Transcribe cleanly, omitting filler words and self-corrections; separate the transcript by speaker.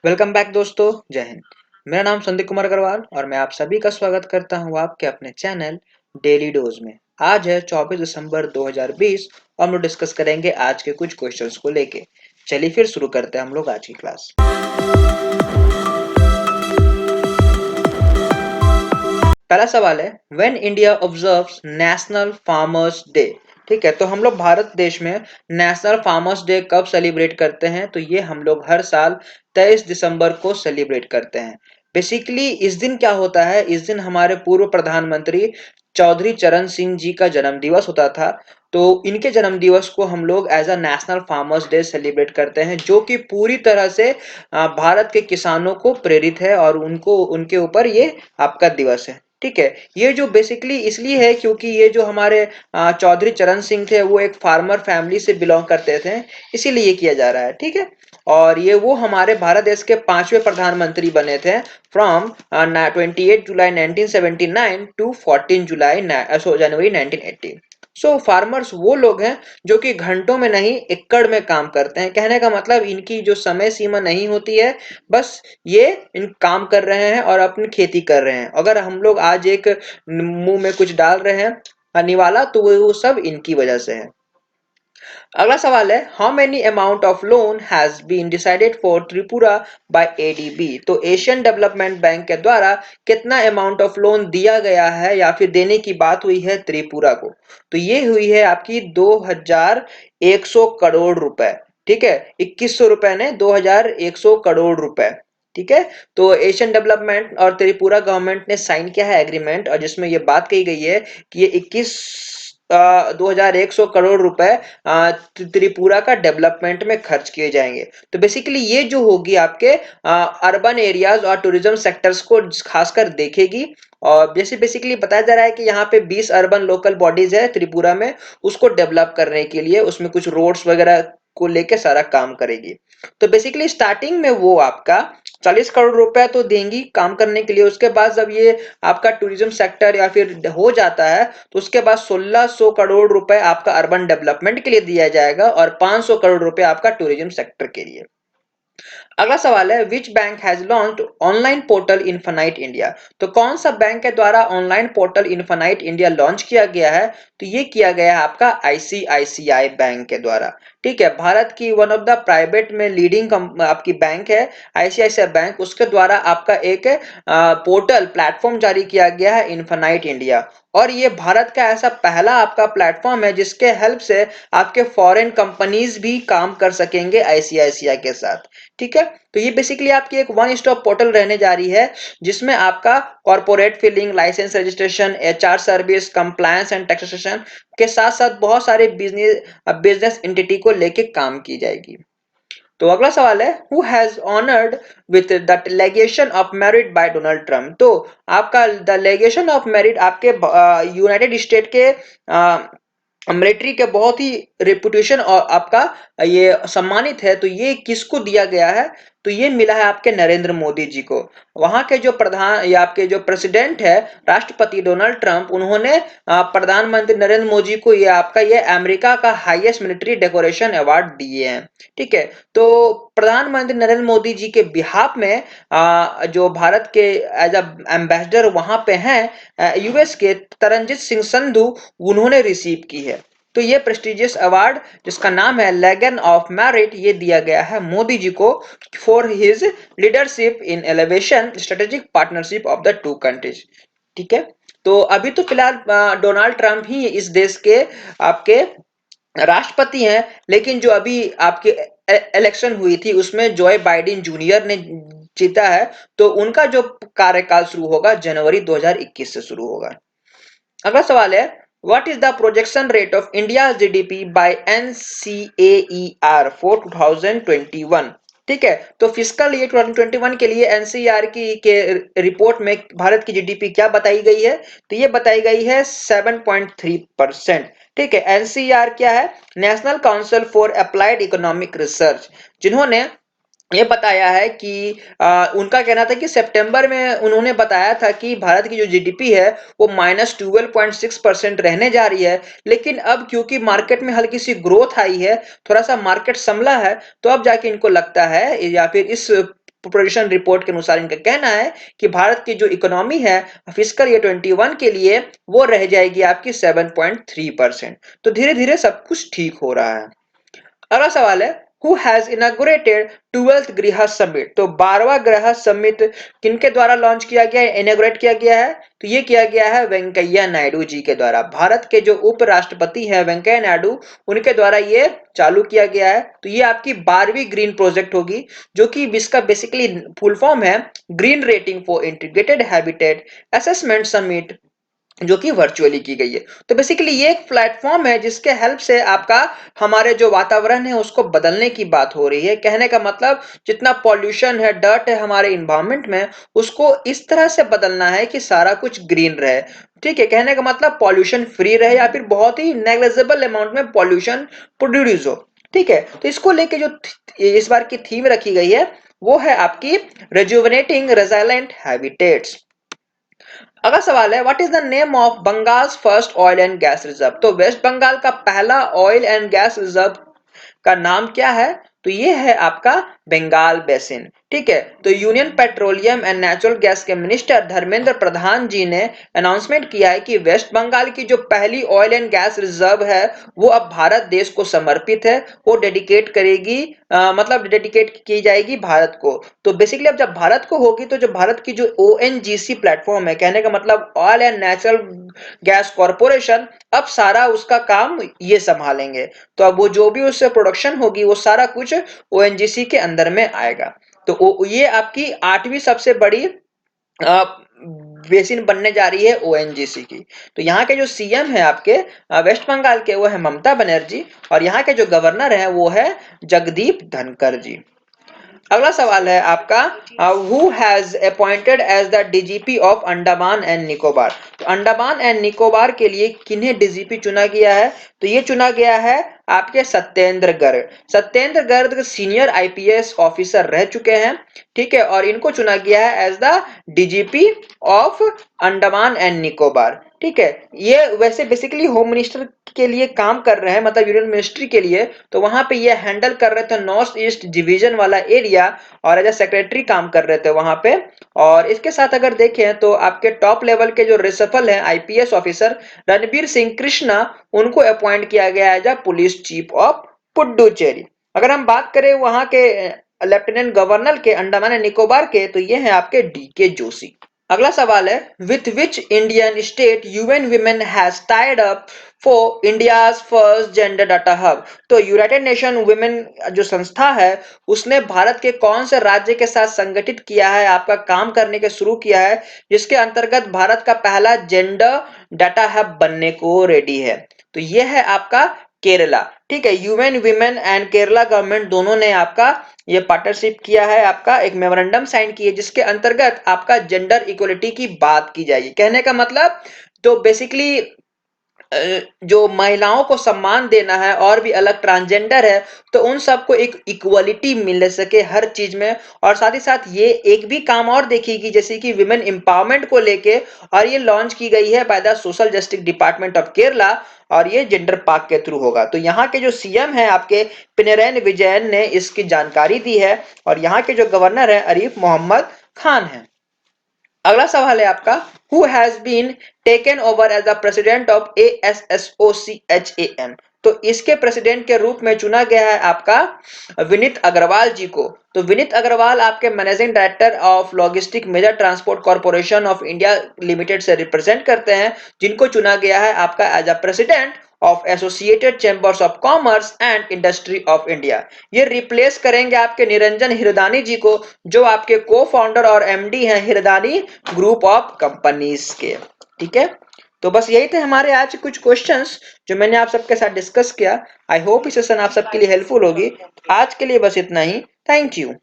Speaker 1: Welcome back दोस्तों। जय हिंद। मेरा नाम संदीप कुमार अग्रवाल और मैं आप सभी का स्वागत करता हूं आपके अपने चैनल डेली डोज में। आज है 24 दिसंबर 2020 और हम लोग डिस्कस करेंगे आज के कुछ क्वेश्चंस को लेके। चलिए फिर शुरू करते हैं हम लोग आज की क्लास। पहला सवाल है, when India observes national farmers day. ठीक है, तो हम लोग भारत देश में नेशनल फार्मर्स डे कब सेलिब्रेट करते हैं? तो ये हम लोग हर साल 23 दिसंबर को सेलिब्रेट करते हैं। बेसिकली इस दिन क्या होता है, इस दिन हमारे पूर्व प्रधानमंत्री चौधरी चरण सिंह जी का जन्म दिवस होता था। तो इनके जन्म दिवस को हम लोग as a national farmers day celebrate करते हैं, जो कि पूरी तरह से भारत के किसानों को प्रेरित है और उनको उनके ऊपर ये आपका दिवस है। ठीक है, ये जो बेसिकली इसलिए है क्योंकि ये जो हमारे चौधरी चरण सिंह थे वो एक फार्मर फैमिली से बिलोंग करते थे, इसीलिए ये किया जा रहा है। ठीक है, और ये वो हमारे भारत देश के 5वें प्रधानमंत्री बने थे फ्रॉम 28 जुलाई 1979 टू 14 जुलाई जनवरी 1980। सो फार्मर्स वो लोग हैं जो कि घंटों में नहीं एकड़ में काम करते हैं। कहने का मतलब इनकी जो समय सीमा नहीं होती है, बस ये इन काम कर रहे हैं और अपनी खेती कर रहे हैं। अगर हम लोग आज एक मुंह में कुछ डाल रहे हैं निवाला, तो वो सब इनकी वजह से है। अगला सवाल है, how many amount of loan has been decided for Tripura by ADB. तो एशियन डेवलपमेंट बैंक के द्वारा कितना अमाउंट ऑफ लोन दिया गया है या फिर देने की बात हुई है त्रिपुरा को? तो ये हुई है आपकी 2100 करोड़ रुपए। ठीक है, 2100 रुपए ने 2100 करोड़ रुपए। ठीक है, तो एशियन डेवलपमेंट और त्रिपुरा गवर्नमेंट ने साइन किया है एग्रीमेंट, और जिसमें ये बात कही गई है कि ये 2100 करोड़ रुपए त्रिपुरा का डेवलपमेंट में खर्च किए जाएंगे। तो बेसिकली ये जो होगी आपके अर्बन एरियाज और टूरिज्म सेक्टर्स को खासकर देखेगी। और जैसे बेसिकली बताया जा रहा है कि यहाँ पे 20 अर्बन लोकल बॉडीज है त्रिपुरा में, उसको डेवलप करने के लिए उसमें कुछ रोड्स वगैरह को लेके सारा काम करेगी। तो बेसिकली स्टार्टिंग में वो आपका 40 करोड़ रुपए तो देंगी काम करने के लिए। उसके बाद जब ये आपका टूरिज्म सेक्टर या फिर हो जाता है, तो उसके बाद 1600 करोड़ रुपए आपका अर्बन डेवलपमेंट के लिए दिया जाएगा और 500 करोड़ रुपए आपका टूरिज्म सेक्टर के लिए। अगला सवाल है, which bank has launched online portal infinite India. तो कौन सा बैंक के द्वारा online portal infinite India launch किया गया है? तो ये किया गया है आपका आईसीआईसीआई बैंक के द्वारा। ठीक है, भारत की वन ऑफ द प्राइवेट में लीडिंग आपकी बैंक है आईसीआईसीआई बैंक, उसके द्वारा आपका एक पोर्टल प्लेटफॉर्म जारी किया गया है इन्फानाइट इंडिया। और ये भारत का ऐसा पहला आपका प्लेटफॉर्म है जिसके हेल्प से आपके फॉरेन कंपनीज भी काम कर सकेंगे आईसीआईसीआई के साथ। ठीक है, तो ये बेसिकली आपकी एक वन स्टॉप पोर्टल रहने जा रही है, जिसमें आपका corporate filing, licence registration, HR service, compliance and taxation के साथ साथ बहुत सारे बिजनेस एंटिटी को लेके काम की जाएगी। तो अगला सवाल है, who has honoured with the legation of merit by Donald Trump. तो आपका द लेगेशन ऑफ मेरिट आपके यूनाइटेड स्टेट के मिलिट्री के बहुत ही रेपुटेशन और आपका ये सम्मानित है। तो ये किसको दिया गया है? तो ये मिला है आपके नरेंद्र मोदी जी को। वहां के जो प्रधान या आपके जो प्रेसिडेंट है राष्ट्रपति डोनाल्ड ट्रंप, उन्होंने प्रधानमंत्री नरेंद्र मोदी को ये आपका ये अमेरिका का हाईएस्ट मिलिट्री डेकोरेशन अवार्ड दिए हैं। ठीक है, तो प्रधानमंत्री नरेंद्र मोदी जी के बिहाफ में जो भारत के एज अ एम्बेसडर वहां पे हैं यूएस के तरनजीत सिंह संधू, उन्होंने रिसीव की है। तो ये प्रेस्टिजियस अवार्ड जिसका नाम है लेगन ऑफ मेरिट, ये दिया गया है मोदी जी को for his leadership in elevation strategic partnership of the two countries. ठीक है, तो अभी तो फिलहाल डोनाल्ड ट्रंप ही इस देश के आपके राष्ट्रपति हैं, लेकिन जो अभी आपके इलेक्शन हुई थी उसमें जोए बाइडेन जूनियर ने जीता है, तो उनका जो कार्यकाल शुरू होगा जनवरी 2021 से शुरू होगा। अगला सवाल है, what is the projection rate of India GDP bye NCAER for 2021। ठीक है, तो फिस्कल ईयर 2021 के लिए एनसीईआर की के रिपोर्ट में भारत की जीडीपी क्या बताई गई है? तो ये बताई गई है 7.3%। ठीक है, एनसीईआर क्या है? National council for applied economic research, जिन्होंने ये बताया है कि उनका कहना था कि सितंबर में उन्होंने बताया था कि भारत की जो जीडीपी है वो -12.6% रहने जा रही है। लेकिन अब क्योंकि मार्केट में हल्की सी ग्रोथ आई है, थोड़ा सा मार्केट संभला है, तो अब जाके इनको लगता है या फिर इस पोजीशन रिपोर्ट के अनुसार इनका कहना है कि भारत की जो इकोनॉमी है फिस्कल ईयर 21 के लिए वो रह जाएगी आपकी 7.3%। तो धीरे धीरे सब कुछ ठीक हो रहा है। अगला सवाल है हु हैज इनॉग्रेटेड 12th गृह समिट। तो 12वां गृह समिट किनके द्वारा लॉन्च किया गया है, इनॉग्रेट किया गया है? तो ये किया गया है वेंकैया नायडू जी के द्वारा। भारत के जो उपराष्ट्रपति हैं वेंकैया नायडू, उनके द्वारा ये चालू किया गया है। तो ये आपकी 12वीं ग्रीन प्रोजेक्ट होगी, जो कि इसका बेसिकली फुल फॉर्म है green rating for integrated habitat assessment summit, जो कि वर्चुअली की गई है। तो बेसिकली ये एक प्लेटफॉर्म है जिसके हेल्प से आपका हमारे जो वातावरण है उसको बदलने की बात हो रही है। कहने का मतलब जितना पॉल्यूशन है, डर्ट है हमारे इन्वायरमेंट में, उसको इस तरह से बदलना है कि सारा कुछ ग्रीन रहे। ठीक है, कहने का मतलब पॉल्यूशन फ्री रहे या फिर बहुत ही नेग्लिजिबल अमाउंट में पॉल्यूशन प्रोड्यूस हो। ठीक है, तो इसको लेके जो इस बार की थीम रखी गई है वो है आपकी रिजुविनेटिंग रेजिलिएंट हैबिटेट्स। अगला सवाल है what is the name of Bengal's first oil and gas reserve. तो वेस्ट बंगाल का पहला ऑयल एंड गैस रिजर्व का नाम क्या है? तो ये है आपका बंगाल बेसिन। ठीक है, तो union petroleum and natural gas के मिनिस्टर धर्मेंद्र प्रधान जी ने अनाउंसमेंट किया है कि वेस्ट बंगाल की जो पहली ऑयल एंड गैस रिजर्व है वो अब भारत देश को समर्पित है। वो डेडिकेट करेगी मतलब डेडिकेट की जाएगी भारत को। तो बेसिकली अब जब भारत को होगी तो जो भारत की जो ओएनजीसी प्लेटफॉर्म है, कहने का मतलब oil and natural gas corporation, अब सारा उसका काम ये संभालेंगे। तो अब वो जो भी उससे प्रोडक्शन होगी वो सारा कुछ ओएनजीसी के अंदर में आएगा। तो ये आपकी 8वीं सबसे बड़ी बेसिन बनने जा रही है ओएनजीसी की। तो यहाँ के जो सीएम है आपके वेस्ट बंगाल के वो है ममता बनर्जी, और यहाँ के जो गवर्नर है वो है जगदीप धनखड़ जी। अगला सवाल है आपका who has appointed as the DGP of Andaman and Nicobar. तो अंडमान एंड निकोबार के लिए किन्हें डीजीपी चुना गया है? तो ये चुना गया है आपके Satyendra Garg. Satyendra Garg senior IPS officer रह चुके हैं। ठीक है, और इनको चुना गया है as the DGP of Andaman and Nicobar. ठीक है, ये वैसे बेसिकली होम मिनिस्टर के लिए काम कर रहे हैं, मतलब यूनियन मिनिस्ट्री के लिए। तो वहां पे ये हैंडल कर रहे थे नॉर्थ ईस्ट डिवीजन वाला एरिया, और एज सेक्रेटरी काम कर रहे थे वहां पे। और इसके साथ अगर देखें तो आपके टॉप लेवल के जो रिसफल हैं आईपीएस ऑफिसर रणबीर सिंह कृष्णा, उनको अपॉइंट किया गया है as police chief of Puducherry. अगर हम बात करें वहां के लेफ्टिनेंट गवर्नर के अंडमान एंड निकोबार के, तो ये हैं आपके डीके जोशी। अगला सवाल है with which Indian state UN women has tied up for India's first gender data hub. तो यूनाइटेड नेशन वुमेन जो संस्था है उसने भारत के कौन से राज्य के साथ संगठित किया है, आपका काम करने के शुरू किया है, जिसके अंतर्गत भारत का पहला जेंडर डाटा हब बनने को रेडी है? तो यह है आपका केरला। ठीक है, UN women and Kerala government दोनों ने आपका ये पार्टनरशिप किया है, आपका एक मेमोरेंडम साइन किए जिसके अंतर्गत आपका जेंडर इक्वलिटी की बात की जाएगी। कहने का मतलब तो बेसिकली जो महिलाओं को सम्मान देना है और भी अलग ट्रांसजेंडर है तो उन सबको एक इक्वलिटी मिल सके हर चीज में। और साथ ही साथ ये एक भी काम और देखेगी जैसे कि विमेन एम्पावरमेंट को लेके, और ये लॉन्च की गई है by the social justice department of Kerala, और ये जेंडर पार्क के थ्रू होगा। तो यहाँ के जो सीएम है आपके पिनरैन विजयन ने इसकी जानकारी दी है, और यहाँ के जो गवर्नर है आरिफ मोहम्मद खान है। अगला सवाल है आपका who has been taken over as the president of ASSOCHAM। तो इसके प्रेसिडेंट के रूप में चुना गया है आपका विनीत अग्रवाल जी को। तो विनीत अग्रवाल आपके managing director of logistic major transport corporation of India limited से रिप्रेजेंट करते हैं, जिनको चुना गया है आपका as a president of associated chambers of commerce and industry of India. ये रिप्लेस करेंगे आपके निरंजन हिरदानी जी को, जो आपके को फाउंडर और एमडी हैं हिरदानी ग्रुप ऑफ कंपनीज के। ठीक है, तो बस यही थे हमारे आज कुछ क्वेश्चंस जो मैंने आप सबके साथ डिस्कस किया। आई होप ये सेशन आप सबके लिए हेल्पफुल होगी। आज के लिए बस इतना ही। Thank you.